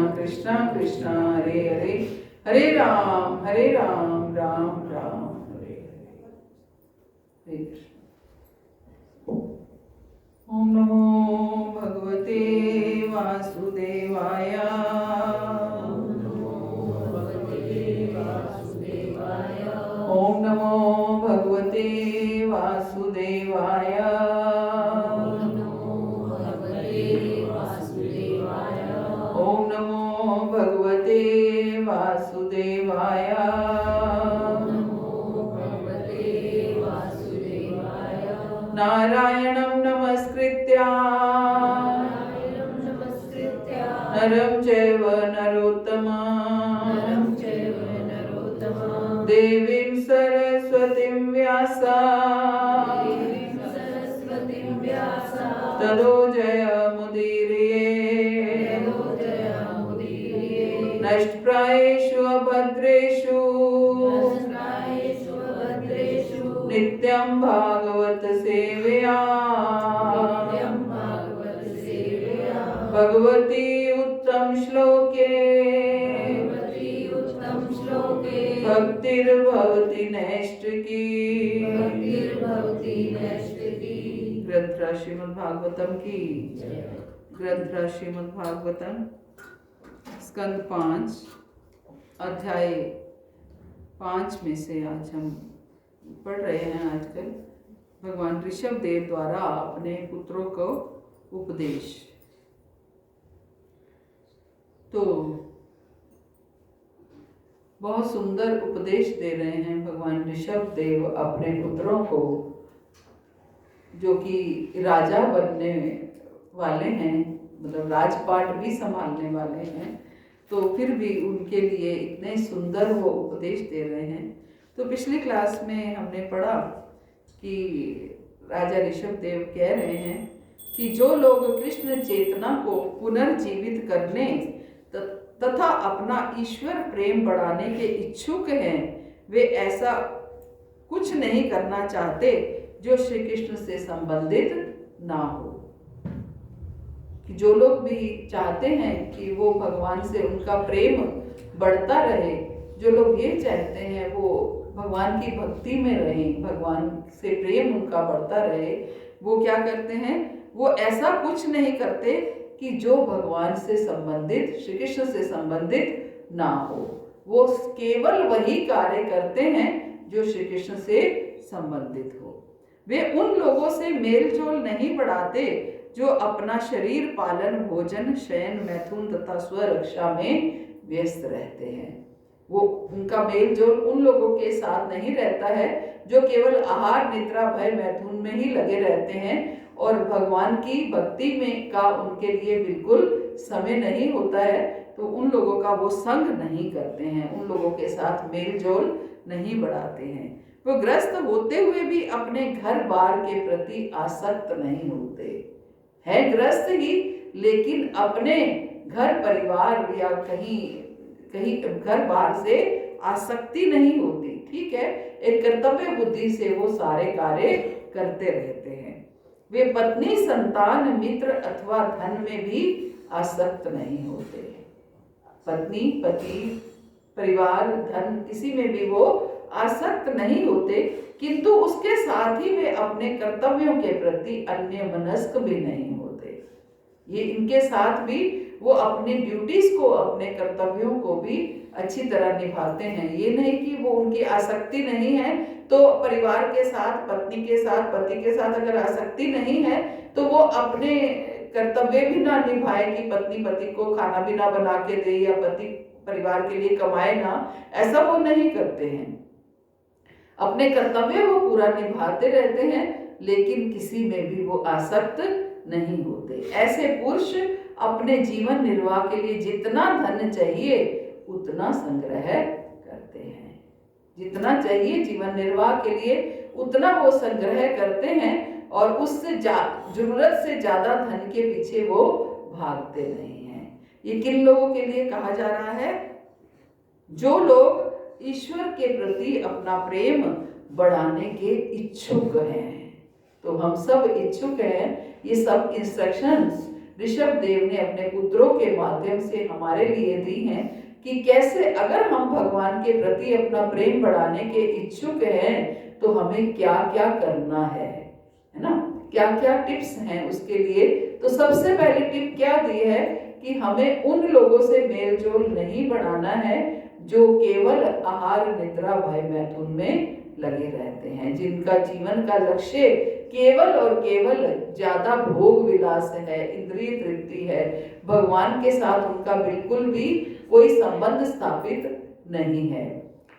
कृष्णा कृष्णा हरे हरे, हरे राम राम राम हरे हरे। हरे कृष्ण। ओम नमो भगवते वासुदेवाय। ओम नमो भगवते वासुदेवाय। ओम नमो भगवते वासुदेवाय। नारायणं नमस्कृत्य नरं चैव नरोत्तमं देवीं सरस्वतीं व्यासा ततो जयमुदीरये। नष्टप्रायेषु अभद्रेषु नित्यं भागवत सेवया। भगवती उत्तम श्लोके भक्तिर्भवति नैष्ठिकी। ग्रंथ श्रीमद् भागवतम की। ग्रंथ श्रीमद् भागवतम स्कंद 5 अध्याय 5 में से आज हम पढ़ रहे हैं। आजकल भगवान ऋषभ देव द्वारा अपने पुत्रों को उपदेश। तो बहुत सुंदर उपदेश दे रहे हैं भगवान ऋषभ देव अपने पुत्रों को, जो कि राजा बनने वाले हैं, मतलब राजपाट भी संभालने वाले हैं। तो फिर भी उनके लिए इतने सुंदर वो उपदेश दे रहे हैं। तो पिछली क्लास में हमने पढ़ा कि राजा ऋषभ देव कह रहे हैं कि जो लोग कृष्ण चेतना को पुनर्जीवित करने तथा अपना ईश्वर प्रेम बढ़ाने के इच्छुक हैं, वे ऐसा कुछ नहीं करना चाहते जो श्री कृष्ण से संबंधित ना हो। कि जो लोग भी चाहते हैं कि वो भगवान से उनका प्रेम बढ़ता रहे, जो लोग ये चाहते हैं वो भगवान की भक्ति में रहें, भगवान से प्रेम उनका बढ़ता रहे, वो क्या करते हैं? वो ऐसा कुछ नहीं करते कि जो भगवान से संबंधित, श्री कृष्ण से संबंधित ना हो। वो केवल वही कार्य करते हैं जो श्री कृष्ण से संबंधित हो। वे उन लोगों से मेल जोल नहीं बढ़ाते जो अपना शरीर पालन, भोजन, शयन, मैथुन तथा स्वरक्षा में व्यस्त रहते हैं। वो उनका मेल जोल उन लोगों के साथ नहीं रहता है जो केवल आहार, निद्रा, भय, मैथुन में ही लगे रहते हैं और भगवान की भक्ति में का उनके लिए बिल्कुल समय नहीं होता है। तो उन लोगों का वो संग नहीं करते हैं, उन लोगों के साथ मेल जोल नहीं बढ़ाते हैं। वो ग्रस्त होते हुए भी अपने घर बार के प्रति आसक्त नहीं होते है, ग्रस्त ही, लेकिन अपने घर परिवार या कहीं घर बार से आसक्ति नहीं होती। ठीक है, एक कर्तव्य बुद्धि से वो सारे कार्य करते रहते हैं। वे पत्नी, संतान, मित्र अथवा धन में भी आसक्त नहीं होते। पत्नी, पति, परिवार, धन, किसी में भी वो आसक्त नहीं होते, किंतु उसके साथ ही वे अपने कर्तव्यों के प्रति अन्य मनस्क भी नहीं होते। ये इनके साथ भी वो अपनी ड्यूटीज को, अपने कर्तव्यों को भी अच्छी तरह निभाते हैं। ये नहीं कि वो उनकी आसक्ति नहीं है, तो परिवार के साथ, पत्नी के साथ, पति के साथ अगर आसक्ति नहीं है तो वो अपने कर्तव्य भी ना निभाए कि पत्नी पति को खाना भी ना बना के दे या पति परिवार के लिए कमाए ना, ऐसा वो नहीं करते हैं। अपने कर्तव्य वो पूरा निभाते रहते हैं, लेकिन किसी में भी वो आसक्त नहीं होते। ऐसे पुरुष अपने जीवन निर्वाह के लिए जितना धन चाहिए उतना संग्रह करते हैं। जितना चाहिए जीवन निर्वाह के लिए उतना वो संग्रह करते हैं और उससे जरूरत से ज्यादा धन के पीछे वो भागते नहीं हैं। ये किन लोगों के लिए कहा जा रहा है? जो लोग ईश्वर के प्रति अपना प्रेम बढ़ाने के इच्छुक हैं। तो हम सब इच्छुक हैं। ये सब इंस्ट्रक्शंस ऋषभ देव ने अपने पुत्रों के माध्यम से हमारे लिए दी हैं कि कैसे अगर हम भगवान के प्रति अपना प्रेम बढ़ाने के इच्छुक हैं तो हमें क्या क्या करना है ना, क्या क्या टिप्स हैं उसके लिए। तो सबसे पहली टिप क्या दी है कि हमें उन लोगों से मेल जोल नहीं बढ़ाना है जो केवल आहार निद्रा भय मैथुन में लगे रहते हैं, जिनका जीवन का लक्ष्य केवल और केवल ज्यादा भोग विलास है, इंद्रिय तृप्ति है, भगवान के साथ उनका बिल्कुल भी कोई संबंध स्थापित नहीं है।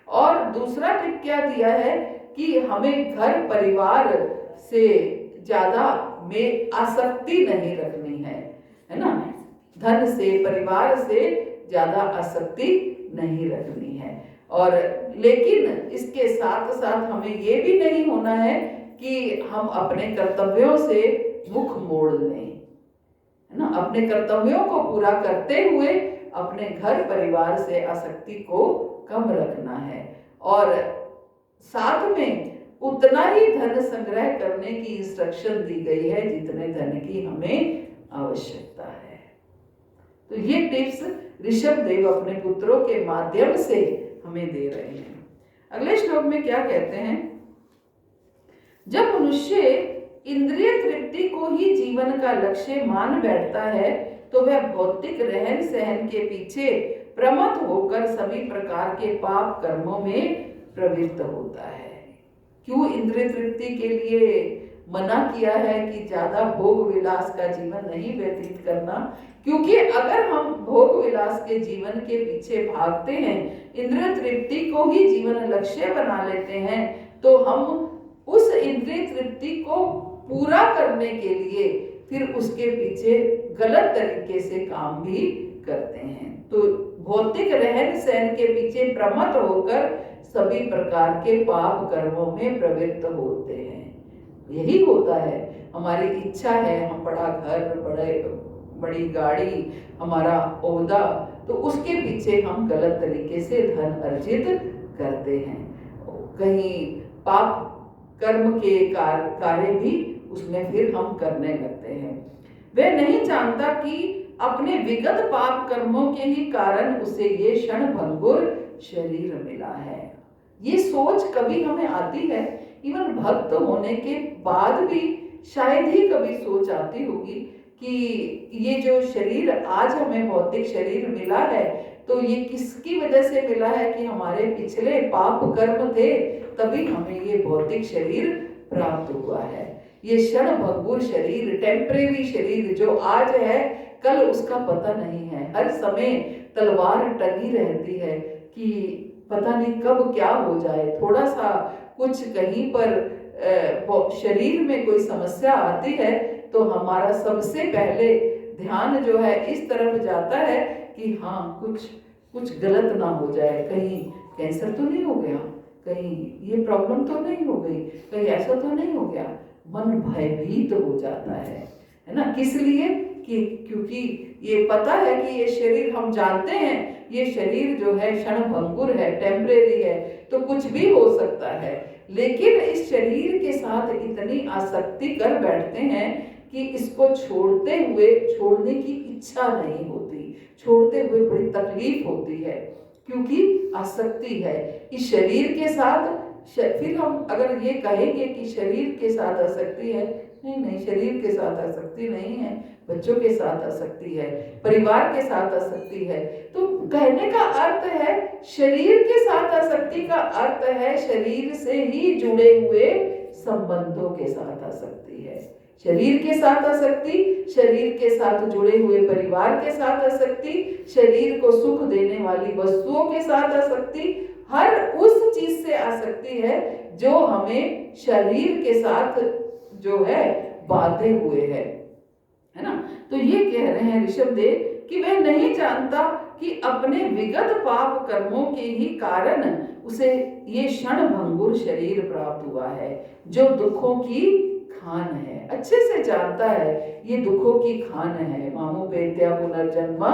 और दूसरा टिप क्या दिया है कि हमें घर परिवार से ज्यादा में आसक्ति नहीं रखनी है ना, धन से परिवार से ज्यादा आसक्ति नहीं रखनी है। और लेकिन इसके साथ साथ हमें ये भी नहीं होना है कि हम अपने कर्तव्यों से मुख मोड़ लें, है ना, अपने कर्तव्यों को पूरा करते हुए अपने घर परिवार से आसक्ति को कम रखना है। और साथ में उतना ही धन संग्रह करने की इंस्ट्रक्शन दी गई है जितने धन की हमें आवश्यकता है। तो ये टिप्स ऋषभ देव अपने पुत्रों के माध्यम से हमें दे रहे हैं। अगले श्लोक में क्या कहते हैं, जब मनुष्य इंद्रिय तृप्ति को ही जीवन का लक्ष्य मान बैठता है तो वह भौतिक रहन सहन के पीछे प्रमत्त होकर सभी प्रकार के पाप कर्मों में प्रवृत्त होता है। क्यों इंद्रिय तृप्ति के लिए मना किया है कि ज्यादा भोग विलास का जीवन नहीं व्यतीत करना? क्योंकि अगर हम भोग विलास के जीवन के पीछे भागते हैं, इंद्रिय तृप्ति को ही जीवन लक्ष्य बना लेते हैं, तो हम उस इंद्रिय तृप्ति को पूरा करने के लिए फिर उसके पीछे गलत तरीके से काम भी करते हैं। तो भौतिक रहन सहन के पीछे प्रमत्त होकर सभी प्रकार के पाप कर्मों में प्रवृत्त होते हैं। यही होता है, हमारी इच्छा है, हम बड़ा घर, बड़ी गाड़ी, हमारा ओहदा, तो उसके पीछे हम गलत तरीके से धन अर्जित करते हैं। कहीं पाप कर्म के कार्य भी उसमें फिर हम करने लगते हैं। वह नहीं जानता कि अपने विगत पाप कर्मों के ही कारण उसे ये क्षण भंगुर शरीर मिला है। ये सोच कभी हमें आती है, इवन भक्त होने के बाद भी शायद ही कभी सोच आती होगी कि ये जो शरीर आज हमें भौतिक शरीर मिला है तो ये किसकी वजह से मिला है कि हमारे पिछले पाप कर्म थे, तभी हमें ये भौतिक शरीर प्राप्त हुआ है। ये क्षण भंगुर शरीर, टेम्परेरी शरीर जो आज है कल उसका पता नहीं है। हर समय तलवार टंगी रहती है कि पता नहीं कब क्या हो जाए। थोड़ा सा कुछ कहीं पर शरीर में कोई समस्या आती है तो हमारा सबसे पहले ध्यान जो है इस तरफ जाता है कि हाँ कुछ गलत ना हो जाए, कहीं कैंसर तो नहीं हो गया, कहीं ये प्रॉब्लम तो नहीं हो गई, कहीं ऐसा तो नहीं हो गया। मन भयभीत हो जाता है ना। किस लिए? कि क्योंकि ये पता है कि ये शरीर, हम जानते हैं ये शरीर जो है क्षण भंगुर है, टेम्परेरी है, तो कुछ भी हो सकता है। लेकिन इस शरीर के साथ इतनी आसक्ति कर बैठते हैं कि इसको छोड़ने की इच्छा नहीं होती, छोड़ते हुए बड़ी तकलीफ होती है क्योंकि आसक्ति है इस शरीर के साथ। फिर हम अगर ये कहेंगे कि शरीर के साथ आसक्ति है, नहीं, शरीर के साथ आसक्ति नहीं है, बच्चों के साथ आसक्ति है, परिवार के साथ आसक्ति है। तो कहने का अर्थ है शरीर के साथ आसक्ति का अर्थ है शरीर से ही जुड़े हुए संबंधों के साथ आसक्ति है। शरीर के साथ आसक्ति, शरीर के साथ जुड़े हुए परिवार के साथ आसक्ति, शरीर को सुख देने वाली वस्तुओं के साथ आसक्ति, हर उस चीज से आसक्ति है जो हमें शरीर के साथ जो है बांधे हुए है ना। तो ये कह रहे हैं ऋषभ देव कि वह नहीं जानता कि अपने विगत पाप कर्मों के ही कारण उसे ये क्षण भंगुर शरीर प्राप्त हुआ है जो दुखों की खान है। अच्छे से जानता है ये दुखों की खान है। मामुपेत्या पुनर्जन्म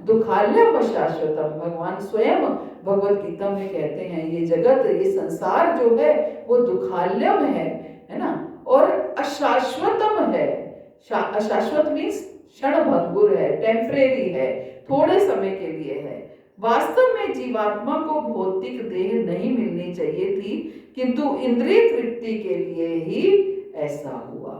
दुखाल्यम शाश्वतम, भगवान स्वयं भगवत गीता में कहते हैं ये जगत, ये संसार जो है वो दुखाल्यम है ना, और अशाश्वतम है। अशाश्वत मीन्स क्षणभंगुर है, टेम्परेरी है, थोड़े समय के लिए है। वास्तव में जीवात्मा को भौतिक देह नहीं मिलनी चाहिए थी, किंतु इंद्रिय तृप्ति के लिए ही ऐसा हुआ,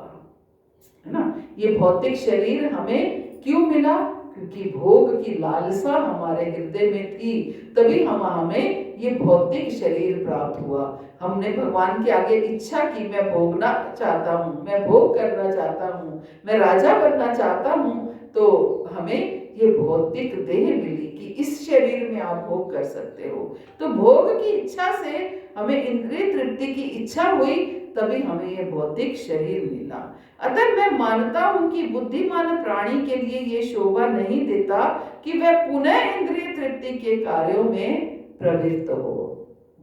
है ना। ये भौतिक शरीर हमें क्यों मिला? क्योंकि भोग की लालसा हमारे हृदय में थी, तभी हमें ये भौतिक शरीर प्राप्त हुआ। हमने भगवान के आगे इच्छा की, मैं भोगना चाहता हूँ, मैं भोग करना चाहता हूँ, मैं राजा बनना चाहता हूँ, तो हमें ये भौतिक देह मिली कि इस शरीर में आप भोग कर सकते हो। तो भोग की इच्छा से हमें इंद्रिय तृप्ति की इच्छा हुई, तभी हमें ये भौतिक शरीर मिला। अतः मैं मानता हूं कि बुद्धिमान प्राणी के लिए ये शोभा नहीं देता कि वह पुनः इंद्रिय तृप्ति के कार्यों में प्रवृत्त हो।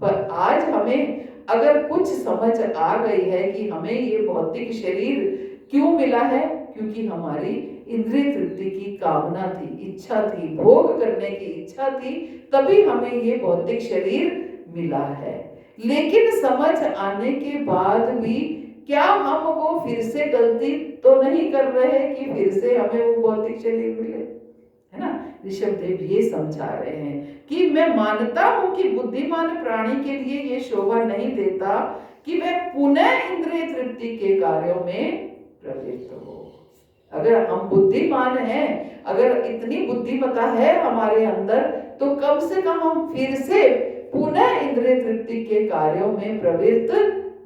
पर आज हमें अगर कुछ समझ आ गई है कि हमें ये भौतिक शरीर क्यों मिला है, क्योंकि हमारी इंद्रिय तृप्ति की कामना थी, इच्छा थी, भोग करने की इच्छा थी, तभी हमें ये भौतिक शरीर मिला है। लेकिन समझ आने के बाद भी क्या हम वो फिर से गलती तो नहीं कर रहे कि फिर से हमें वो भौतिक शरीर मिले, है ना। ऋषभदेव ये समझा रहे हैं कि मैं मानता हूं कि बुद्धिमान प्राणी के लिए ये शोभा नहीं देता कि वह पुनः इंद्रिय तृप्ति के कार्यों में प्रवृत्त हो। अगर हम बुद्धिमान हैं, अगर इतनी बुद्धिमता है हमारे अंदर, तो कम से कम हम फिर से पुनः इंद्रिय तृप्ति के कार्यों में प्रवृत्त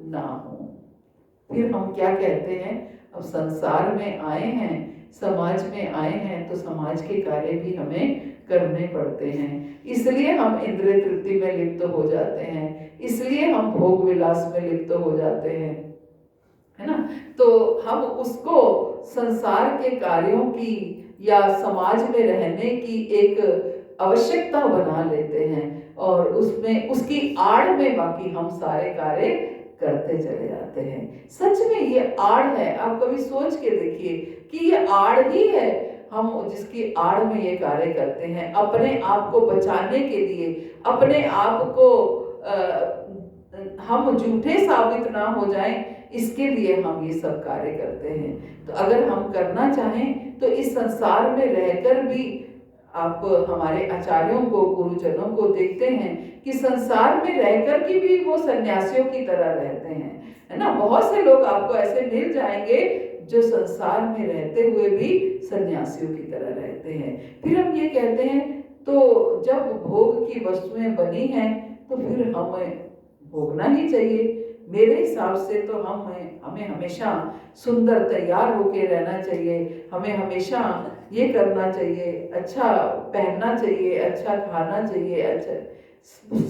ना हो। फिर हम क्या कहते हैं, अब संसार में आए हैं, समाज में आए हैं, तो समाज के कार्य भी हमें करने पड़ते हैं, इसलिए हम इंद्रिय तृप्ति में लिप्त हो जाते हैं, इसलिए हम भोग विलास में लिप्त हो जाते हैं, है ना। तो हम उसको संसार के कार्यों की या समाज में रहने की एक आवश्यकता बना लेते हैं, और उसमें उसकी आड़ में बाकी हम सारे कार्य करते चले जाते हैं। सच में ये आड़ है, आप कभी सोच के देखिए कि ये आड़ ही है, हम जिसकी आड़ में ये कार्य करते हैं, अपने आप को बचाने के लिए, अपने आप को हम झूठे साबित ना हो जाएं, इसके लिए हम ये सब कार्य करते हैं। तो अगर हम करना चाहें तो इस संसार में रहकर भी, आप हमारे आचार्यों को, गुरुजनों को देखते हैं कि संसार में रहकर के भी वो सन्यासियों की तरह रहते हैं, है ना। बहुत से लोग आपको ऐसे मिल जाएंगे जो संसार में रहते हुए भी सन्यासियों की तरह रहते हैं। फिर हम ये कहते हैं, तो जब भोग की वस्तुएं बनी हैं तो फिर हमें भोगना ही चाहिए। मेरे हिसाब से तो हमें हमेशा सुंदर तैयार होके रहना चाहिए, हमें हमेशा ये करना चाहिए, अच्छा पहनना चाहिए, अच्छा खाना चाहिए, अच्छा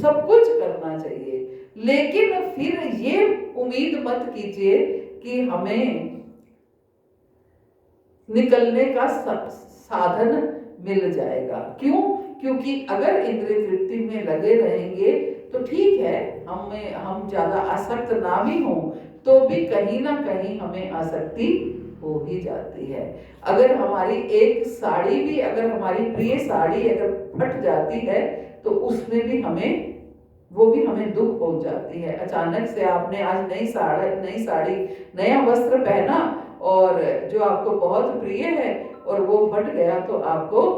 सब कुछ करना चाहिए। लेकिन फिर ये उम्मीद मत कीजिए कि हमें निकलने का साधन मिल जाएगा। क्यों? क्योंकि अगर इंद्रिय तृप्ति में लगे रहेंगे तो ठीक है, हम ज्यादा आसक्त ना भी हों तो भी कहीं ना कहीं हमें आसक्ति हो ही जाती है। अगर हमारी एक साड़ी भी, अगर हमारी प्रिय साड़ी अगर फट जाती है तो उसमें भी हमें दुख पहुंच जाती है। अचानक से आपने आज नई साड़ी नया वस्त्र पहना और जो आपको बहुत प्रिय है और वो फट गया तो आपको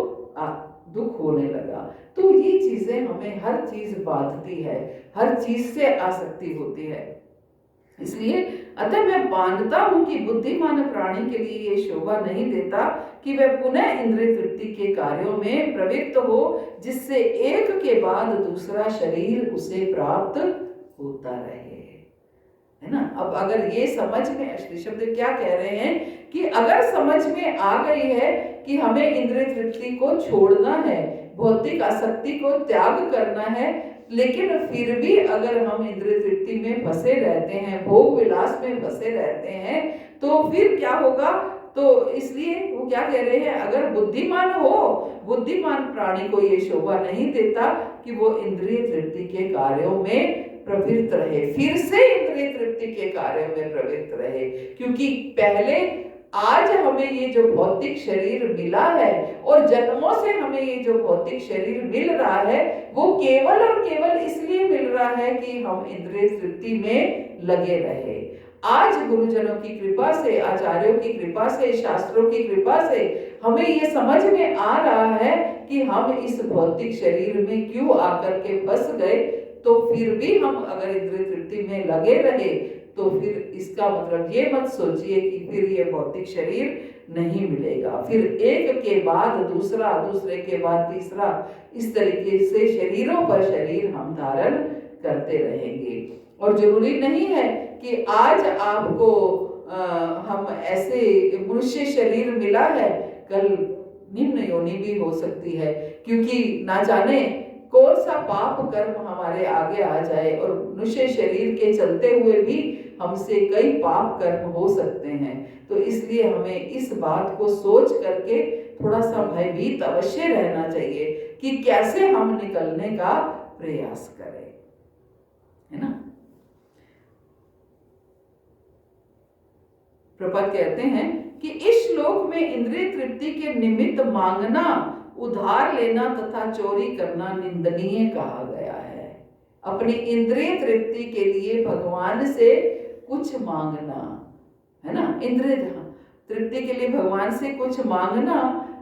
दुख होने लगा। तो ये चीजें हमें हर चीज बांधती है, हर चीज से आसक्ति होती है। इसलिए अतः मैं मानता हूं कि बुद्धिमान प्राणी के लिए ये शोभा नहीं देता कि वह पुनः इंद्रिय तृप्ति के कार्यों में प्रवृत्त हो, जिससे एक के बाद दूसरा शरीर उसे प्राप्त होता रहे, है ना। अब अगर ये समझ में, ऋषभदेव क्या कह रहे हैं कि अगर समझ में आ गई है कि हमें इंद्रिय तृप्ति को छोड़ना है, भौतिक आसक्ति को त्याग करना है, लेकिन फिर भी अगर हम इंद्रिय तृप्ति में फंसे रहते हैं, भोग विलास में फंसे रहते हैं, तो फिर क्या होगा। तो इसलिए वो क्या कह रहे हैं, अगर बुद्धिमान प्राणी को ये शोभा नहीं देता कि वो इंद्रिय तृप्ति के कार्यों में प्रवृत्त रहे, फिर से इंद्रिय तृप्ति के कार्यों में प्रवृत्त रहे। क्योंकि पहले आज हमें ये जो भौतिक शरीर मिला है और जन्मों से हमें ये जो भौतिक शरीर मिल रहा है, वो केवल और केवल इसलिए मिल रहा है कि हम इंद्रिय तृप्ति में लगे रहे। आज गुरुजनों की कृपा से, आचार्यों की कृपा से, शास्त्रों की कृपा से हमें ये समझ में आ रहा है कि हम इस भौतिक शरीर में क्यों आकर के फंस गए। तो फिर भी हम अगर इंद्रिय तृप्ति में लगे रहे तो फिर इसका मतलब ये मत सोचिए कि फिर ये भौतिक शरीर नहीं मिलेगा। फिर एक के बाद दूसरा, दूसरे के बाद तीसरा, इस तरीके से शरीरों पर शरीर हम धारण करते रहेंगे। और जरूरी नहीं है कि आज आपको हम ऐसे मनुष्य शरीर मिला है, कल निम्न योनि भी हो सकती है, क्योंकि ना जाने कौन सा पाप कर्म हमारे आगे आ जाए। और मनुष्य शरीर के चलते हुए भी हमसे कई पाप कर्म हो सकते हैं। तो इसलिए हमें इस बात को सोच करके थोड़ा सा भयभीत अवश्य रहना चाहिए कि कैसे हम निकलने का प्रयास करें, है ना। प्रपद कहते हैं कि इस श्लोक में इंद्रिय तृप्ति के निमित्त मांगना, उधार लेना तथा चोरी करना निंदनीय कहा गया है। अपनी इंद्रिय तृप्ति के लिए भगवान से कुछ मांगना, है ना, इंद्रिय तृप्ति के लिए भगवान से कुछ मांगना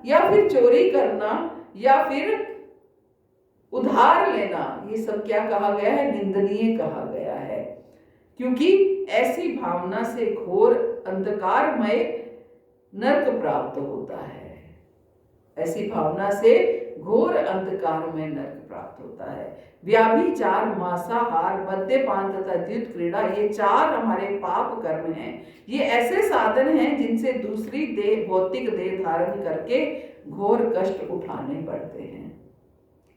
या फिर चोरी करना या फिर उधार लेना, ये सब क्या कहा गया है, निंदनीय कहा गया है। क्योंकि ऐसी भावना से घोर अंधकारमय नरक प्राप्त होता है। ऐसी भावना से घोर अंधकारमय नरक प्राप्त होता है। व्याभिचार, मांसाहार, मद्यपान तथा द्युत क्रीड़ा, ये 4 हमारे पाप कर्म हैं। ये ऐसे साधन हैं जिनसे दूसरी देह, भौतिक देह धारण करके घोर कष्ट उठाने पड़ते हैं।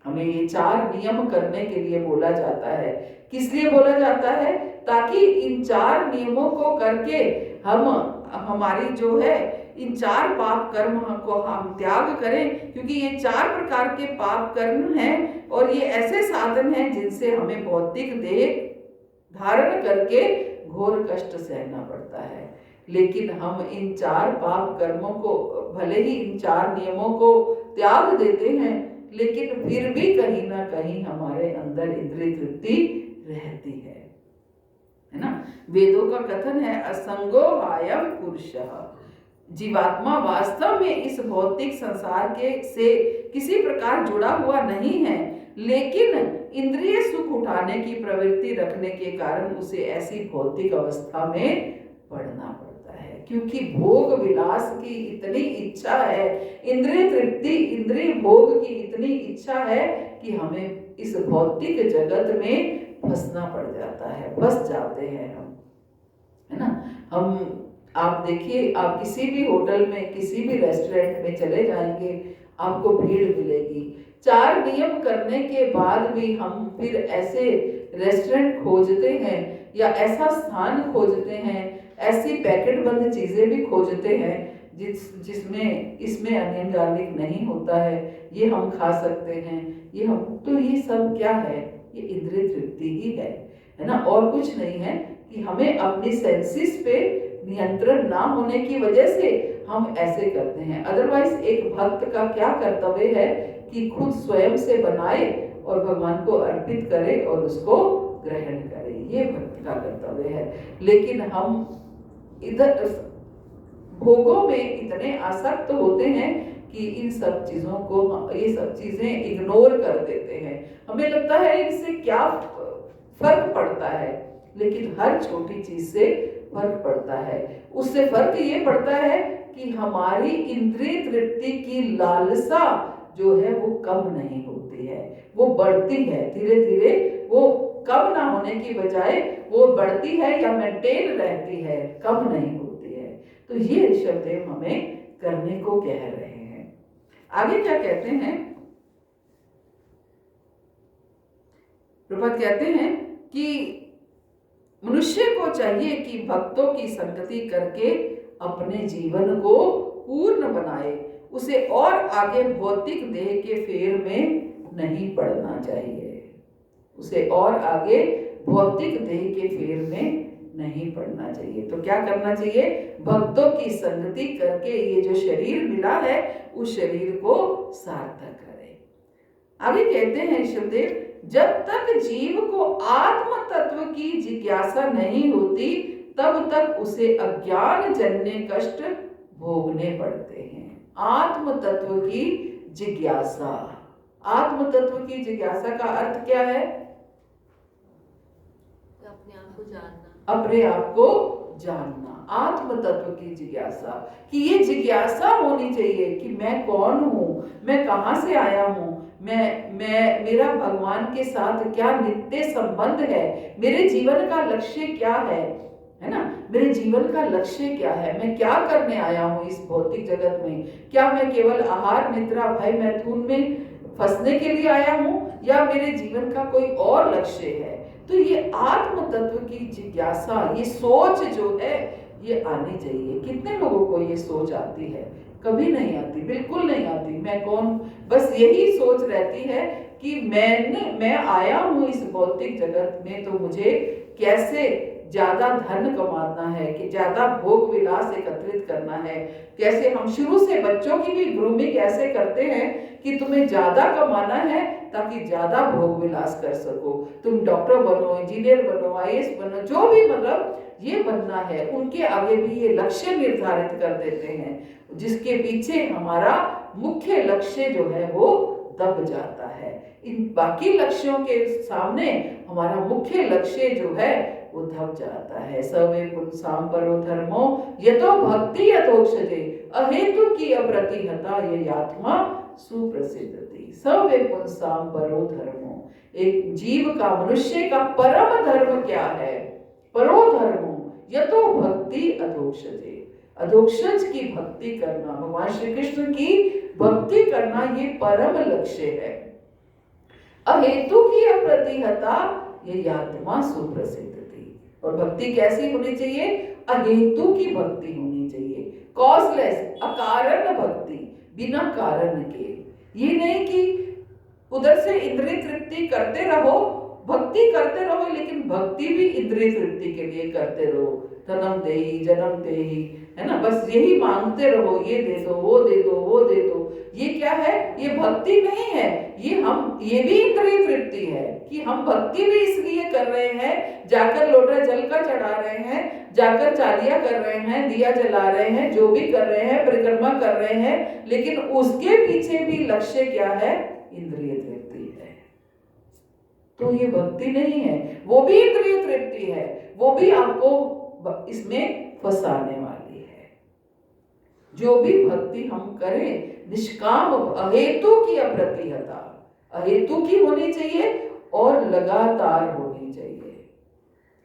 हमें ये 4 नियम करने के लिए बोला जाता है। किस लिए बोला जाता है? ताकि इन 4 नियमों को करके हम हमारी जो है इन 4 पाप कर्म को हम त्याग करें, क्योंकि ये 4 प्रकार के पाप कर्म हैं और ये ऐसे साधन हैं जिनसे हमें भौतिक देह धारण करके घोर कष्ट सहना पड़ता है। लेकिन हम इन 4 पाप कर्मों को, भले ही इन 4 नियमों को त्याग देते हैं, लेकिन फिर भी कहीं ना कहीं हमारे अंदर इंद्रिय तृप्ति रहती है ना। वेदों का कथन है, असंगो हायम पुरुषः। जीवात्मा वास्तव में इस भौतिक संसार के से किसी प्रकार जुड़ा हुआ नहीं है, लेकिन इंद्रिय सुख उठाने की प्रवृत्ति रखने के कारण उसे ऐसी भौतिक अवस्था में पड़ना पड़ता है। क्योंकि भोग विलास की इतनी इच्छा है, इंद्रिय तृप्ति, इंद्रिय भोग की इतनी इच्छा है कि हमें इस भौतिक जगत में फंसना पड़ जाता है, फंस जाते हैं हम, है ना। आप देखिए, आप किसी भी होटल में, किसी भी रेस्टोरेंट में चले जाएंगे, आपको भीड़ मिलेगी। 4 नियम करने के बाद भी हम फिर ऐसे रेस्टोरेंट खोजते हैं या ऐसा स्थान खोजते हैं, ऐसी पैकेट बंद चीजें भी खोजते हैं जिसमें इसमें अनियन गार्लिक नहीं होता है, ये हम खा सकते हैं, ये हम, तो ये सब क्या है, ये इंद्रिय तृप्ति ही है ना, और कुछ नहीं है। कि हमें अपनी सेंसेस पे नियंत्रण ना होने की वजह से हम ऐसे करते हैं। अदरवाइज एक भक्त का क्या कर्तव्य है कि खुद स्वयं से बनाए और भगवान को अर्पित करे और उसको ग्रहण करे, ये भक्त का कर्तव्य है। लेकिन हम इधर भोगों में इतने आसक्त होते हैं कि इन सब चीजों को, ये सब चीजें इग्नोर कर देते हैं। हमें लगता है इनसे क्या फर्क पड़ता है, लेकिन हर छोटी चीज से फर्क पड़ता है। उससे फर्क ये पड़ता है कि हमारी इंद्रिय तृप्ति की लालसा जो है वो कम नहीं होती है, वो बढ़ती है। धीरे धीरे वो कम ना होने की बजाय वो बढ़ती है या मेंटेन रहती है, कम नहीं होती है। तो ये ऋषभदेव हमें करने को कह रहे हैं। आगे क्या कहते हैं? प्रभुपाद कहते हैं कि मनुष्य को चाहिए कि भक्तों की संगति करके अपने जीवन को पूर्ण बनाए, उसे और आगे भौतिक देह के फेर में नहीं पड़ना चाहिए, उसे और आगे भौतिक देह के फेर में नहीं पड़ना चाहिए। तो क्या करना चाहिए? भक्तों की संगति करके ये जो शरीर मिला है उस शरीर को सार्थक करें। आगे कहते हैं ऋषभदेव, जब तक जीव को आत्म तत्व की जिज्ञासा नहीं होती तब तक उसे अज्ञान जन्य कष्ट भोगने पड़ते हैं। आत्म तत्व की जिज्ञासा। आत्म तत्व की जिज्ञासा का अर्थ क्या है? अपने आप को जानना, अपने आप को जानना। आत्म तत्व की जिज्ञासा, कि ये जिज्ञासा होनी चाहिए कि मैं कौन हूँ, मैं कहाँ से आया हूँ, मैं मेरा भगवान के साथ क्या नित्य संबंध है, मेरे जीवन का लक्ष्य क्या है ना? मेरे जीवन का लक्ष्य क्या है, मैं क्या करने आया हूँ इस भौतिक जगत में? क्या मैं केवल आहार निद्रा भय मैथुन में फंसने के लिए आया हूँ, या मेरे जीवन का कोई और लक्ष्य है? तो ये आत्म तत्व की जिज्ञासा, ये सोच जो है, ये आनी चाहिए। कितने लोगों को ये सोच आती है? कभी नहीं आती, बिल्कुल नहीं आती। मैं कौन, बस यही सोच रहती है कि मैं आया हूँ इस भौतिक जगत में, तो मुझे कैसे ज्यादा धन कमाना है, कि ज्यादा भोग विलास एकत्रित करना है। कैसे हम शुरू से बच्चों की भी ग्रूमिंग ऐसे करते हैं कि तुम्हें ज्यादा कमाना है ताकि ज्यादा भोग विलास कर सको, तुम डॉक्टर बनो, इंजीनियर बनो, आईएएस बनो, जो भी मतलब ये बनना है। उनके आगे भी ये लक्ष्य निर्धारित कर देते हैं, जिसके पीछे हमारा मुख्य लक्ष्य जो है वो दब जाता है। इन बाकी लक्ष्यों के सामने हमारा मुख्य लक्ष्य जो है वो दब जाता है। सवे पुंसाम परो धर्मो यतो भक्ति यथोक्षजे अहेतु की अप्रतिहता ये आत्मा सुप्रसिद्ध थी। सवे पुंसाम परो धर्मो, एक जीव का, मनुष्य का परम धर्म क्या है? परो धर्मो यतो भक्ति अधोक्षजे, अधोक्षज की भक्ति करना, भगवान श्री कृष्ण की भक्ति करना, ये परम लक्ष्य है। अहेतु की अप्रतिहता ये आत्मा सुप्रसिद्ध थी। और भक्ति कैसी होनी चाहिए? अहेतु की भक्ति होनी चाहिए, कॉजलेस, अकारण भक्ति, बिना कारण के। ये नहीं कि उधर से इंद्रिय तृप्ति करते रहो, भक्ति करते रहो, लेकिन भक्ति भी इंद्रिय तृप्ति के लिए करते रहो, धनम देही जन्म देही, है ना, बस यही मांगते रहो, ये दे दो, वो दे दो, वो दे दो। ये क्या है? ये भक्ति नहीं है, ये भी इंद्रिय तृप्ति है, कि हम भक्ति भी इसलिए कर रहे हैं, जाकर लोटा जल का चढ़ा रहे हैं, जाकर चालिया कर रहे हैं, दिया जला रहे हैं, जो भी कर रहे हैं, परिक्रमा कर रहे हैं, लेकिन उसके पीछे भी लक्ष्य क्या है? इंद्रिय तृप्ति है। तो ये भक्ति नहीं है, वो भी इंद्रिय तृप्ति है, वो भी आपको इसमें फंसाने वाली है। जो भी भक्ति हम करें निष्काम, अहेतु की अप्रतिहता, अहेतु की होनी चाहिए और लगातार होनी चाहिए,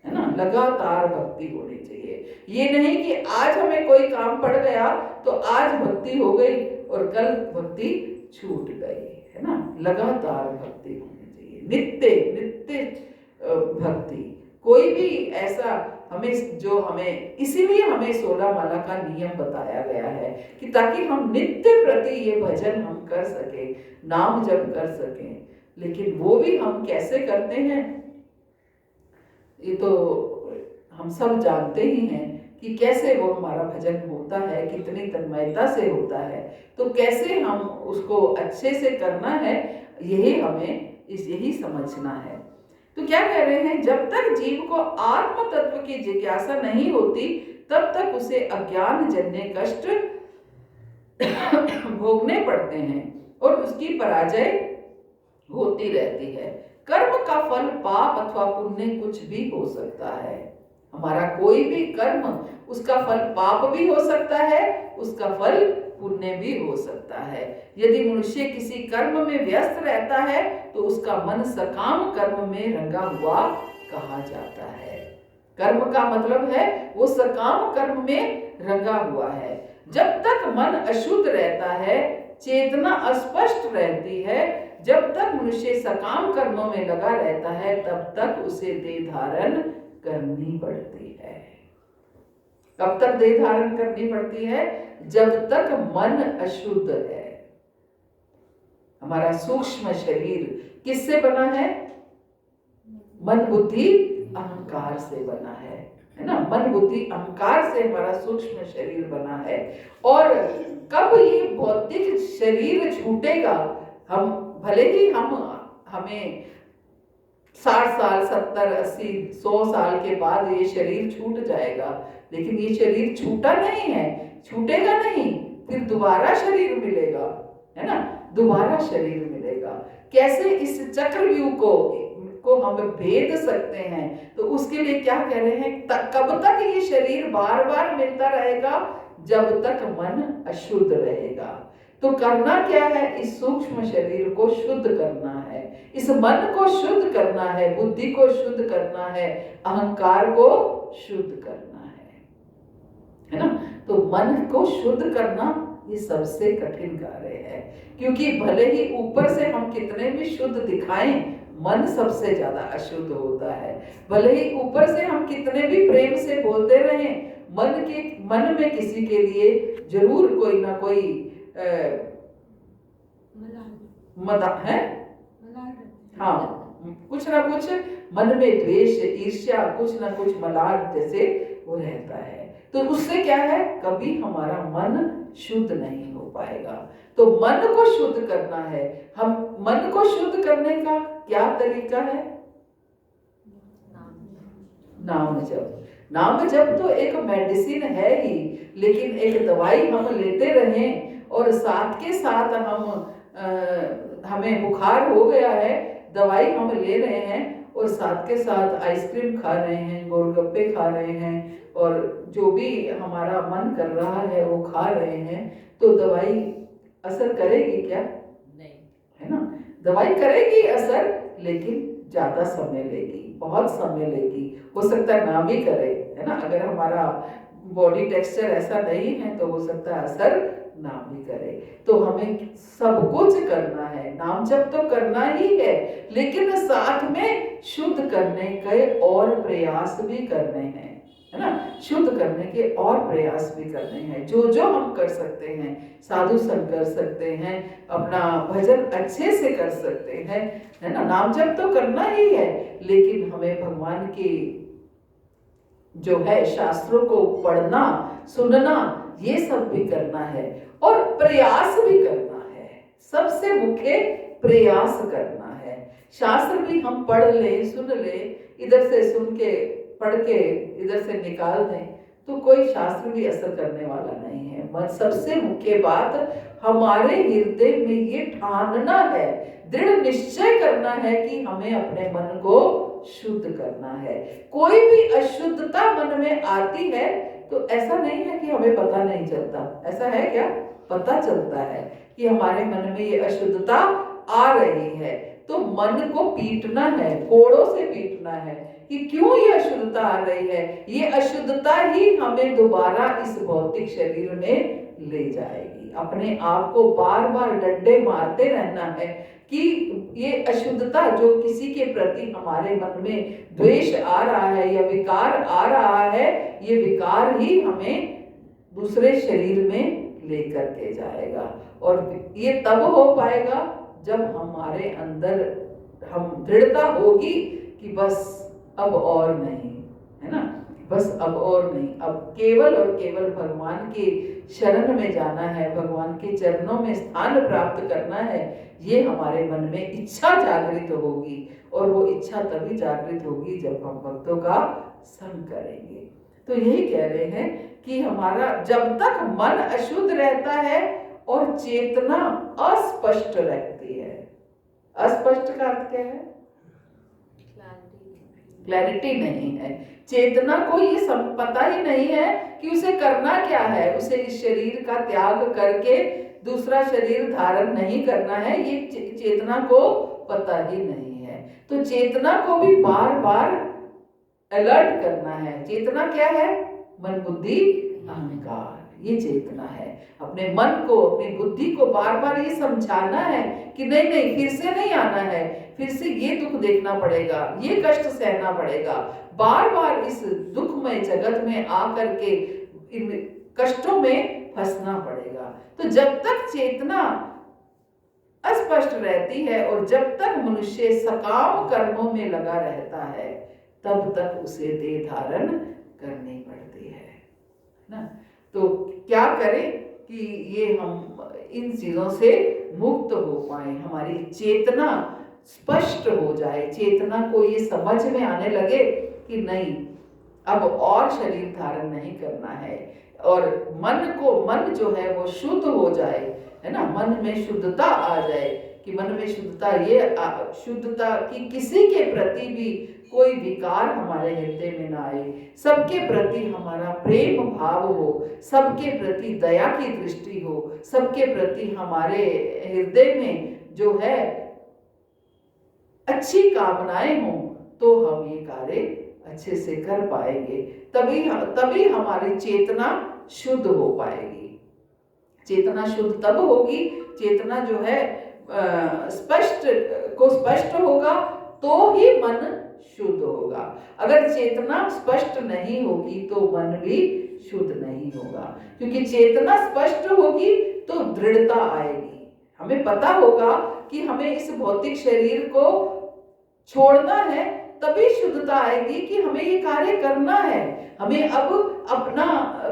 है ना, लगातार भक्ति होनी चाहिए। ये नहीं कि आज हमें कोई काम पड़ गया तो आज भक्ति हो गई और कल भक्ति छूट गई, है ना। लगातार भक्ति होनी चाहिए, नित्य नित्य भक्ति। कोई भी ऐसा हमें इसीलिए हमें 16 माला का नियम बताया गया है कि ताकि हम नित्य प्रति ये भजन हम कर सके, नाम जप कर सकें। लेकिन वो भी हम कैसे करते हैं, ये तो हम सब जानते ही हैं कि कैसे वो हमारा भजन होता है, कितनी तन्मयता से होता है। तो कैसे हम उसको अच्छे से करना है, यही हमें यही समझना है। तो क्या कह रहे हैं? जब तक जीव को आत्म तत्व की जिज्ञासा नहीं होती तब तक उसे अज्ञान जन्य कष्ट भोगने पड़ते हैं और उसकी पराजय होती रहती है। कर्म का फल पाप अथवा पुण्य कुछ भी हो सकता है। हमारा कोई भी कर्म, उसका फल पाप भी हो सकता है, उसका फल पुण्य भी हो सकता है। यदि मनुष्य किसी कर्म में व्यस्त रहता है तो उसका मन सकाम कर्म में रंगा हुआ कहा जाता है। कर्म का मतलब है वो सकाम कर्म में रंगा हुआ है। जब तक मन अशुद्ध रहता है, चेतना अस्पष्ट रहती है, जब तक मनुष्य सकाम कर्मों में लगा रहता है, तब तक उसे देह धारण करनी पड़ती है। कब तक देह धारण करनी पड़ती है? जब तक मन अशुद्ध है। हमारा सूक्ष्म शरीर किससे बना है? मन बुद्धि अहंकार से बना है ना। मन बुद्धि अहंकार से हमारा सूक्ष्म शरीर बना है। और कब ये भौतिक शरीर छूटेगा? हम भले ही हमें 60 साल 70 80 100 साल के बाद ये शरीर छूट जाएगा, लेकिन ये शरीर छूटा नहीं है, छूटेगा नहीं, फिर दोबारा शरीर मिलेगा, है ना, दोबारा शरीर मिलेगा। कैसे इस चक्रव्यूह को हम भेद सकते हैं? तो उसके लिए क्या कह रहे हैं, कब तक ये शरीर बार बार मिलता रहेगा? जब तक मन अशुद्ध रहेगा। तो करना क्या है, इस सूक्ष्म शरीर को शुद्ध करना है, इस मन को शुद्ध करना है, बुद्धि को शुद्ध करना है, अहंकार को शुद्ध करना है ना। तो मन को शुद्ध करना ये सबसे कठिन कार्य है, क्योंकि भले ही ऊपर से हम कितने भी शुद्ध दिखाएं, मन सबसे ज्यादा अशुद्ध होता है। भले ही ऊपर से हम कितने भी प्रेम से बोलते रहें, मन में किसी के लिए जरूर कोई ना कोई मदा है, हाँ, कुछ ना कुछ मन में द्वेष ईर्ष्या कुछ ना कुछ मलाल जैसे वो रहता है। तो उससे क्या है, कभी हमारा मन शुद्ध नहीं हो पाएगा। तो मन को शुद्ध करना है। हम मन को शुद्ध करने का क्या तरीका है? नाम जप। नाम जप तो एक मेडिसिन है ही, लेकिन एक दवाई हम लेते रहें और साथ के साथ हमें बुखार हो गया है, दवाई हम ले रहे हैं और साथ के साथ आइसक्रीम खा रहे हैं, गोलगप्पे खा रहे हैं और जो भी हमारा मन कर रहा है वो खा रहे हैं, तो दवाई असर करेगी क्या? नहीं, है ना। दवाई करेगी असर, लेकिन ज्यादा समय लेगी, बहुत समय लेगी, हो सकता है ना भी करे, है ना। अगर हमारा बॉडी टेक्सचर ऐसा नहीं है तो हो सकता है असर ना भी करे। तो हमें सब कुछ करना है, नाम जप तो करना ही है, लेकिन साथ में शुद्ध करने के और प्रयास भी करने हैं, है ना। शुद्ध करने के और प्रयास भी करने हैं, जो हम कर सकते हैं। साधु संग कर सकते हैं, अपना भजन अच्छे से कर सकते हैं, है ना। नाम जप तो करना ही है, लेकिन हमें भगवान की जो है शास्त्रों को पढ़ना सुनना ये सब भी करना है और प्रयास भी करना है। सबसे मुख्य प्रयास करना है। शास्त्र भी हम पढ़ ले सुन ले, इधर से सुन के पढ़ के इधर से निकाल दें तो कोई शास्त्र भी असर करने वाला नहीं है। मन सबसे मुख्य बात हमारे हृदय में ये ठानना है, दृढ़ निश्चय करना है कि हमें अपने मन को शुद्ध करना है। कोई भी अशुद्धता मन में आती है तो ऐसा नहीं है कि हमें पता नहीं चलता, ऐसा है क्या? पता चलता है कि हमारे मन में ये अशुद्धता आ रही है। तो मन को पीटना है, कोड़ों से पीटना है कि क्यों ये अशुद्धता आ रही है। ये अशुद्धता ही हमें दोबारा इस भौतिक शरीर में ले जाएगी। अपने आप को बार बार डंडे मारते रहना है कि ये अशुद्धता जो किसी के प्रति हमारे मन में द्वेष आ रहा है या विकार आ रहा है, ये विकार ही हमें दूसरे शरीर में लेकर के जाएगा। और ये तब हो पाएगा जब हमारे अंदर हम दृढ़ता होगी कि बस अब और नहीं, है ना, बस अब और नहीं, अब केवल और केवल भगवान के शरण में जाना है, भगवान के चरणों में स्थान प्राप्त करना है। ये हमारे मन में इच्छा जागृत होगी और वो इच्छा तभी जागृत होगी जब हम भक्तों का संग करेंगे। तो यही कह रहे हैं कि हमारा जब तक मन अशुद्ध रहता है और चेतना अस्पष्ट रहती है। अस्पष्ट का अर्थ क्या है? क्लैरिटी नहीं है। चेतना को ये पता ही नहीं है कि उसे करना क्या है। उसे इस शरीर का त्याग करके दूसरा शरीर धारण नहीं करना है, ये चेतना को पता ही नहीं है। तो चेतना को भी बार बार अलर्ट करना है। चेतना क्या है? मन बुद्धि अहंकार, ये चेतना है। अपने मन को अपनी बुद्धि को बार बार ये समझाना है कि नहीं नहीं, फिर से नहीं आना है, फिर से ये दुख देखना पड़ेगा, ये कष्ट सहना पड़ेगा, बार बार इस दुखमय जगत में आकर के इन कष्टों में फंसना पड़ेगा। तो जब तक चेतना अस्पष्ट रहती है और जब तक मनुष्य सकाम कर्मों में लगा रहता है, तब तक उसे देह धारण करनी पड़ती है ना। तो क्या करें कि ये हम इन चीजों से मुक्त हो पाए, हमारी चेतना स्पष्ट हो जाए, चेतना को ये समझ में आने लगे कि नहीं, अब और शरीर धारण नहीं करना है, और मन जो है वो शुद्ध हो जाए, है ना, मन में शुद्धता आ जाए, कि मन में शुद्धता, ये शुद्धता कि किसी के प्रति भी कोई विकार हमारे हृदय में ना आए, सबके प्रति हमारा प्रेम भाव हो, सबके प्रति दया की दृष्टि हो, सबके प्रति हमारे हृदय में जो है अच्छी कामनाएं हो, तो हम ये कार्य अच्छे से कर पाएंगे, तभी हमारी चेतना शुद्ध हो पाएगी। चेतना शुद्ध तब होगी, चेतना जो है स्पष्ट होगा तो ही मन शुद्ध होगा। अगर चेतना स्पष्ट नहीं होगी तो मन भी शुद्ध नहीं होगा, क्योंकि चेतना स्पष्ट होगी तो दृढ़ता आएगी। हमें पता होगा कि हमें इस भौतिक शरीर को छोड़ना है, तभी शुद्धता आएगी कि हमें ये कार्य करना है, हमें अब अपना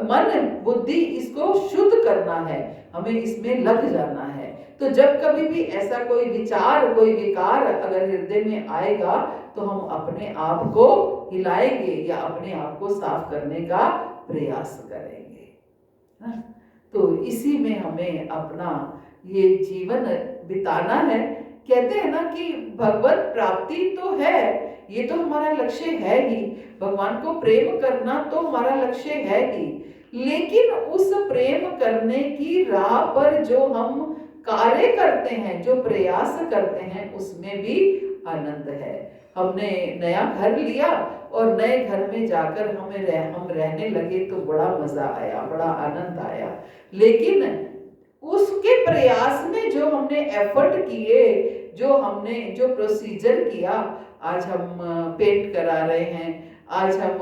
मन बुद्धि इसको शुद्ध करना है, हमें इसमें लग जाना है। तो जब कभी भी ऐसा कोई विचार, कोई विकार अगर हृदय में आएगा तो हम अपने आप को हिलाएंगे या अपने आप को साफ करने का प्रयास करेंगे। तो इसी में हमें अपना ये जीवन बिताना है। कहते हैं ना कि भगवत प्राप्ति तो है, ये तो हमारा लक्ष्य है ही, भगवान को प्रेम करना तो हमारा लक्ष्य है ही, लेकिन उस प्रेम करने की राह पर जो हम कार्य करते हैं, जो प्रयास करते हैं, उसमें भी आनंद है। हमने नया घर लिया और नए घर में जाकर हम रहने लगे तो बड़ा मजा आया, बड़ा आनंद आया, लेकिन उसके प्रयास में जो हमने एफर्ट किए, जो प्रोसीजर किया, आज हम पेंट करा रहे हैं, आज हम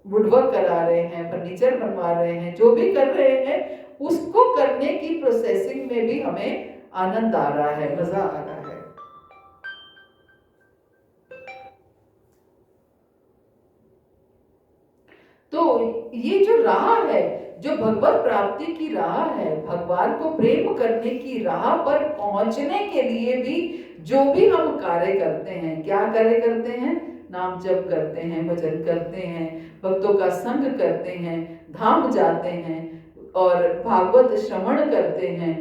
वुडवर्क करा रहे हैं, फर्नीचर बनवा रहे हैं, जो भी कर रहे हैं, उसको करने की प्रोसेसिंग में भी हमें आनंद आ रहा है, मजा आ रहा है। तो ये जो राह है, जो भगवत प्राप्ति की राह है, भगवान को प्रेम करने की राह पर पहुंचने के लिए भी जो भी हम कार्य करते हैं, क्या कार्य करते हैं, नाम जप करते हैं, भजन करते हैं, भक्तों का संग करते हैं, धाम जाते हैं और भागवत श्रवण करते हैं,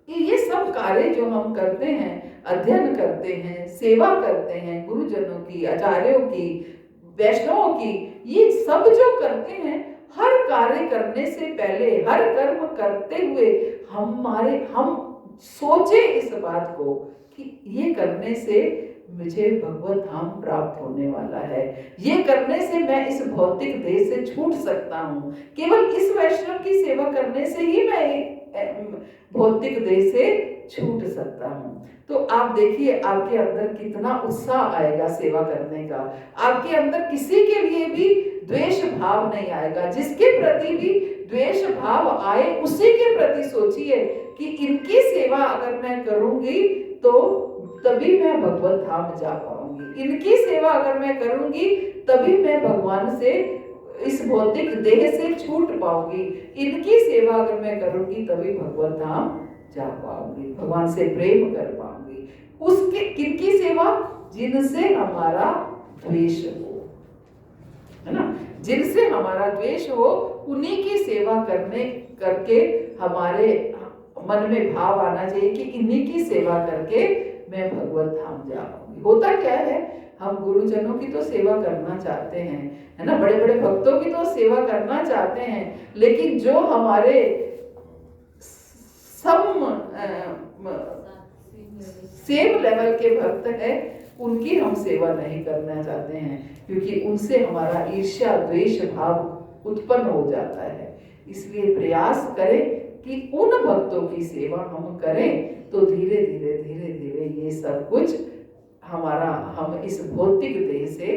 ये सब कार्य जो हम करते हैं, अध्ययन करते हैं, सेवा करते हैं, गुरुजनों की, आचार्यों की, वैष्णवों की, ये सब जो करते हैं, हर कार्य करने से पहले, हर कर्म करते हुए हम सोचे इस बात को कि ये करने से मुझे भगवत धाम प्राप्त होने वाला है, ये करने से मैं इस भौतिक देह से छूट सकता हूँ, केवल इस वैष्णव की सेवा करने से ही मैं भौतिक देह से छूट सकता हूँ। तो आप देखिए आपके अंदर कितना उत्साह आएगा सेवा करने का, आपके अंदर किसी के लिए भी द्वेष भाव नहीं आएगा, जिसके प्रति भी द्वेष भाव आए उसी के प्रति सोचिए कि इनकी सेवा अगर मैं करूंगी तो तभी मैं भगवत धाम जा पाऊंगी, इनकी सेवा अगर मैं करूंगी तभी मैं भगवान से, इस भौतिक देह से छूट पाऊंगी, इनकी सेवा अगर मैं करूंगी तभी भगवत धाम जा पाऊंगी, भगवान से प्रेम कर पाऊंगी। उसके किनकी सेवा, जिनसे हमारा द्वेष हो, है ना, जिनसे हमारा द्वेष हो, उन्हीं की सेवा करके हमारे मन में भाव आना चाहिए कि इन्हीं की सेवा करके मैं भगवत धाम जा पाऊंगी। होता क्या है, हम गुरुजनों की तो सेवा करना चाहते हैं, है ना, बड़े बड़े भक्तों की तो सेवा करना चाहते हैं, लेकिन जो हमारे सेम लेवल के भक्त हैं, उनकी हम सेवा नहीं करना चाहते हैं, क्योंकि उनसे हमारा ईर्ष्या द्वेष भाव उत्पन्न हो जाता है। इसलिए प्रयास करें कि उन भक्तों की सेवा हम करें, तो धीरे धीरे ये सब कुछ हम इस भौतिक देह से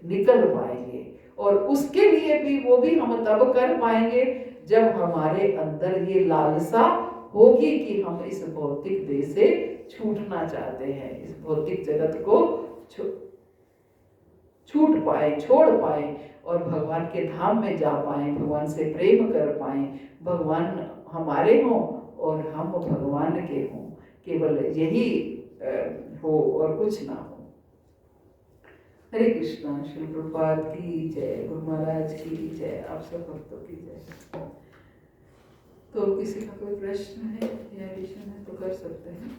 निकल पाएंगे, और उसके लिए भी वो भी हम तब कर पाएंगे जब हमारे अंदर ये लालसा होगी कि हम इस भौतिक देह से छूटना चाहते हैं, इस भौतिक जगत को छूट पाए, छोड़ पाए और भगवान के धाम में जा पाए, भगवान से प्रेम कर पाए, भगवान हमारे हों और हम भगवान के हों। केवल यही हो और कुछ ना हो। हरे कृष्णा। श्री प्रभुपाद की जय, गुरु महाराज की जय, आप सब भक्तों की जय। तो किसी का कोई प्रश्न है या एडिशन है तो कर सकते हैं।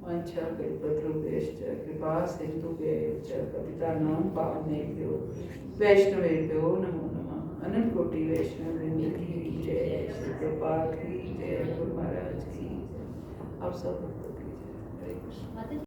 वाञ्छा कल्पतरुभ्यश्च कृपा सिन्धुभ्यश्च पतितानां पावनेभ्यो वैष्णवेभ्यो नमो नमः। अनंत कोटि वैष्णव वृंद की जय, श्री प्रभुपाद की जय, गुरु महाराज की जय, आप सब भक्तों की जय। हरे कृष्ण।